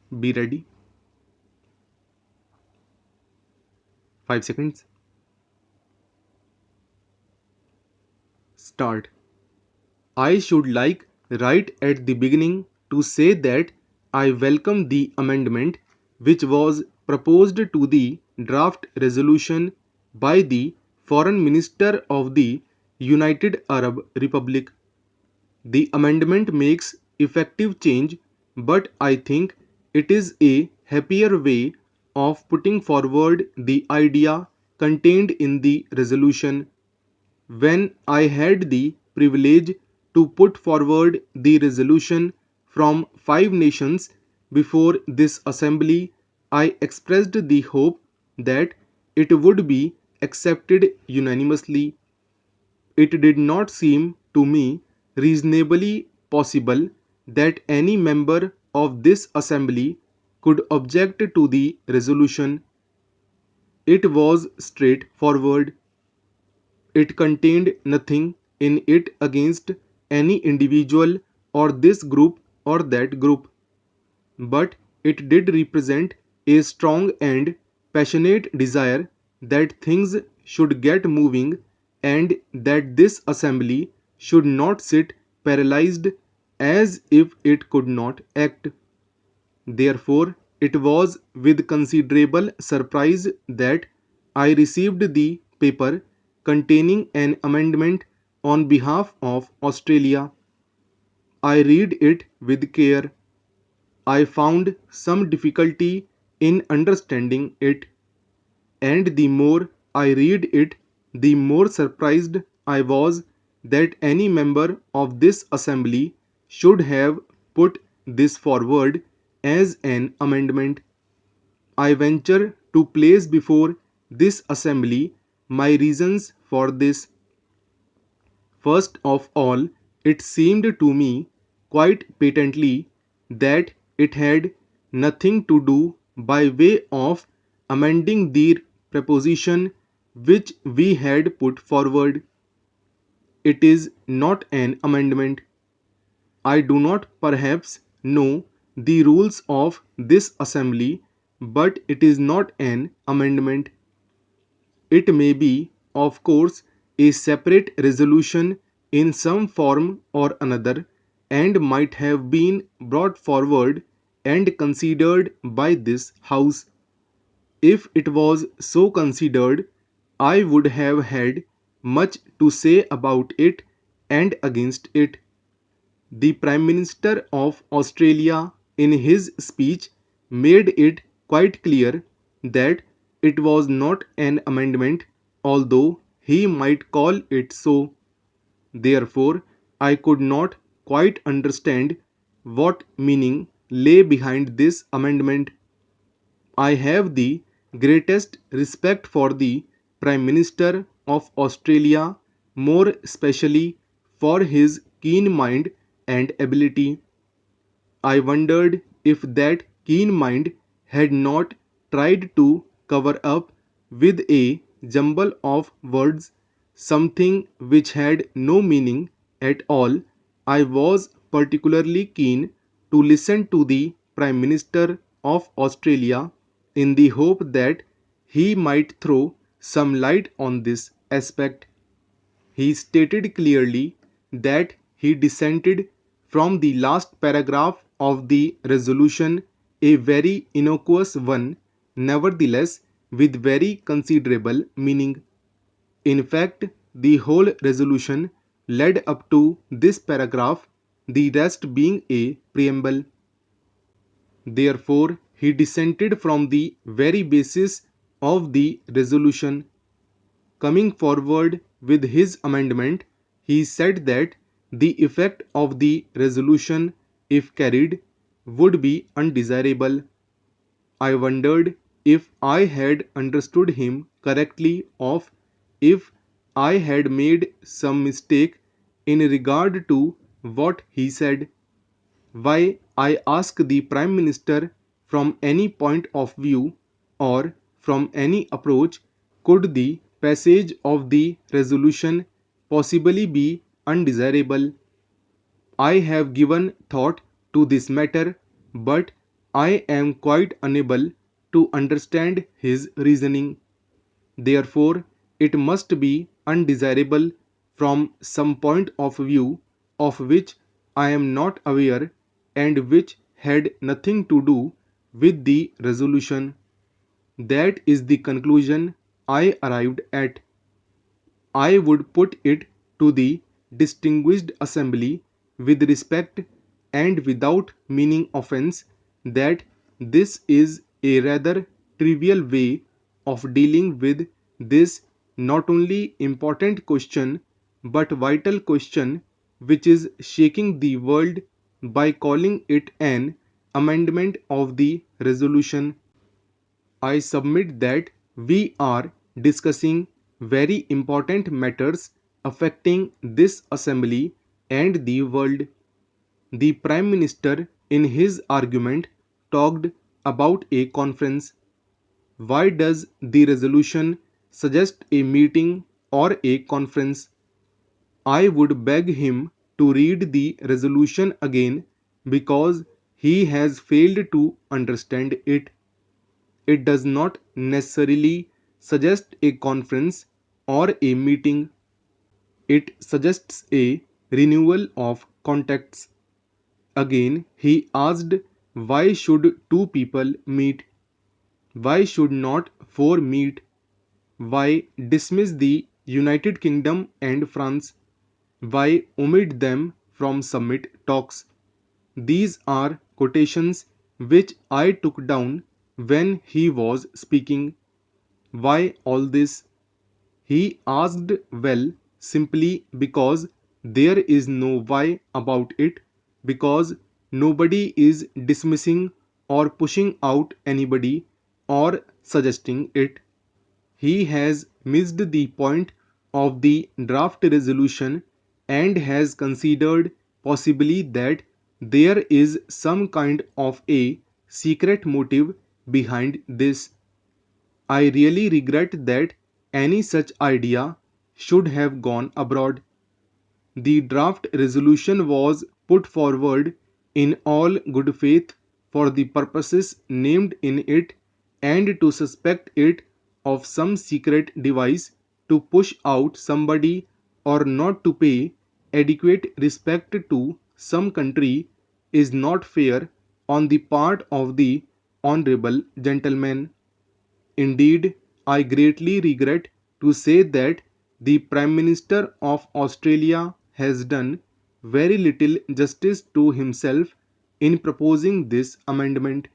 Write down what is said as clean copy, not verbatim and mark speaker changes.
Speaker 1: Be ready. 5 seconds. Start. I should like right at the beginning to say that I welcome the amendment which was proposed to the draft resolution by the Foreign Minister of the United Arab Republic. The amendment makes effective change, but I think it is a happier way of putting forward the idea contained in the resolution. When I had the privilege to put forward the resolution from 5 nations before this assembly, I expressed the hope that it would be accepted unanimously. It did not seem to me reasonably possible that any member of this assembly could object to the resolution. It was straightforward. It contained nothing in it against any individual or this group or that group, but it did represent a strong and passionate desire that things should get moving and that this assembly should not sit paralyzed as if it could not act. Therefore, it was with considerable surprise that I received the paper containing an amendment on behalf of Australia. I read it with care. I found some difficulty in understanding it, and the more I read it, the more surprised I was that any member of this assembly should have put this forward as an amendment. I venture to place before this assembly my reasons for this. First of all, it seemed to me quite patently that it had nothing to do by way of amending the proposition which we had put forward. It is not an amendment. I do not perhaps know the rules of this assembly, but it is not an amendment. It may be, of course, a separate resolution in some form or another and might have been brought forward and considered by this House. If it was so considered, I would have had much to say about it and against it. The Prime Minister of Australia, in his speech, made it quite clear that it was not an amendment, although he might call it so. Therefore, I could not quite understand what meaning lay behind this amendment. I have the greatest respect for the Prime Minister of Australia, more especially for his keen mind and ability. I wondered if that keen mind had not tried to cover up with a jumble of words something which had no meaning at all. I was particularly keen to listen to the Prime Minister of Australia in the hope that he might throw some light on this aspect. He stated clearly that he dissented from the last paragraph of the resolution, a very innocuous one, nevertheless with very considerable meaning. In fact, the whole resolution led up to this paragraph, the rest being a preamble. Therefore, he dissented from the very basis of the resolution. Coming forward with his amendment, he said that the effect of the resolution, if carried, would be undesirable. I wondered if I had understood him correctly or if I had made some mistake in regard to what he said. Why, I asked the Prime Minister, from any point of view or from any approach, could the passage of the resolution possibly be undesirable? I have given thought to this matter, but I am quite unable to understand his reasoning. Therefore, it must be undesirable from some point of view of which I am not aware and which had nothing to do with the resolution. That is the conclusion I arrived at. I would put it to the distinguished assembly with respect and without meaning offense that this is a rather trivial way of dealing with this not only important question but vital question which is shaking the world by calling it an amendment of the resolution. I submit that we are discussing very important matters affecting this assembly and the world. The Prime Minister, in his argument, talked about a conference. Why does the resolution suggest a meeting or a conference? I would beg him to read the resolution again because he has failed to understand it. It does not necessarily suggest a conference or a meeting. It suggests a renewal of contacts. Again, he asked why should two people meet? Why should not four meet? Why dismiss the United Kingdom and France? Why omit them from summit talks? These are quotations which I took down when he was speaking. Why all this? He asked well simply because there is no why about it, because nobody is dismissing or pushing out anybody or suggesting it. He has missed the point of the draft resolution and has considered possibly that there is some kind of a secret motive behind this. I really regret that any such idea should have gone abroad. The draft resolution was put forward in all good faith for the purposes named in it and to suspect it of some secret device to push out somebody or not to pay adequate respect to some country is not fair on the part of the honorable gentleman. Indeed, I greatly regret to say that the Prime Minister of Australia has done very little justice to himself in proposing this amendment.